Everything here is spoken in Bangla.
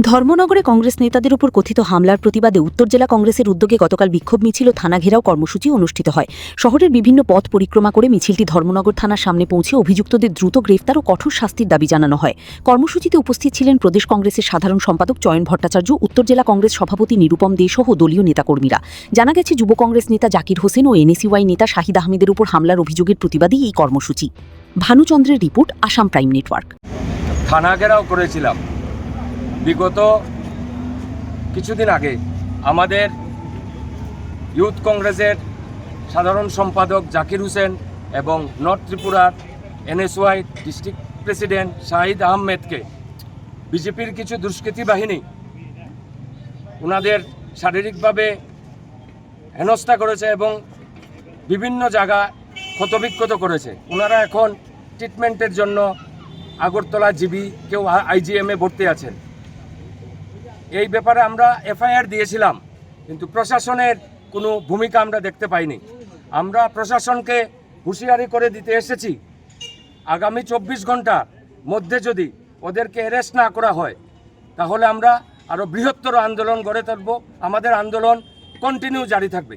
ধর্মনগরে কংগ্রেস নেতাদের উপর কথিত হামলার প্রতিবাদে উত্তর জেলা কংগ্রেসের উদ্যোগে গতকাল বিক্ষোভ মিছিল ও থানা ঘেরাও কর্মসূচি অনুষ্ঠিত হয়। শহরের বিভিন্ন পথ পরিক্রমা করে মিছিলটি ধর্মনগর থানার সামনে পৌঁছে অভিযুক্তদের দ্রুত গ্রেফতার ও কঠোর শাস্তির দাবি জানানো হয়। কর্মসূচিতে উপস্থিত ছিলেন প্রদেশ কংগ্রেসের সাধারণ সম্পাদক চয়ন ভট্টাচার্য, উত্তর জেলা কংগ্রেস সভাপতি নিরুপম দে সহ দলীয় নেতাকর্মীরা। জানা গেছে, যুব কংগ্রেস নেতা জাকির হোসেন ও এনএসইউআই নেতা শাহিদ আহমেদের উপর হামলার অভিযোগের প্রতিবাদেই এই কর্মসূচি। ভানুচন্দ্রের রিপোর্ট, আসাম প্রাইম নেটওয়ার্ক। থানা ঘেরাও করেছিলাম। বিগত কিছুদিন আগে আমাদের ইউথ কংগ্রেসের সাধারণ সম্পাদক জাকির হোসেন এবং নর্থ ত্রিপুরার এনএসওয়াই ডিস্ট্রিক্ট প্রেসিডেন্ট শাহিদ আহমেদকে বিজেপির কিছু দুষ্কৃতী বাহিনী ওনাদের শারীরিকভাবে হেনস্থা করেছে এবং বিভিন্ন জায়গা ক্ষতবিক্ষত করেছে। ওনারা এখন ট্রিটমেন্টের জন্য আগরতলা জিবি, কেউ আইজিএমে ভর্তি আছেন। এই ব্যাপারে আমরা এফআইআর দিয়েছিলাম, কিন্তু প্রশাসনের কোনো ভূমিকা আমরা দেখতে পাইনি। আমরা প্রশাসনকে হুঁশিয়ারি করে দিতে এসেছি, আগামী 24 ঘন্টার মধ্যে যদি ওদেরকে অ্যারেস্ট না করা হয় তাহলে আমরা আরও বৃহত্তর আন্দোলন গড়ে তুলব। আমাদের আন্দোলন কন্টিনিউ জারি থাকবে।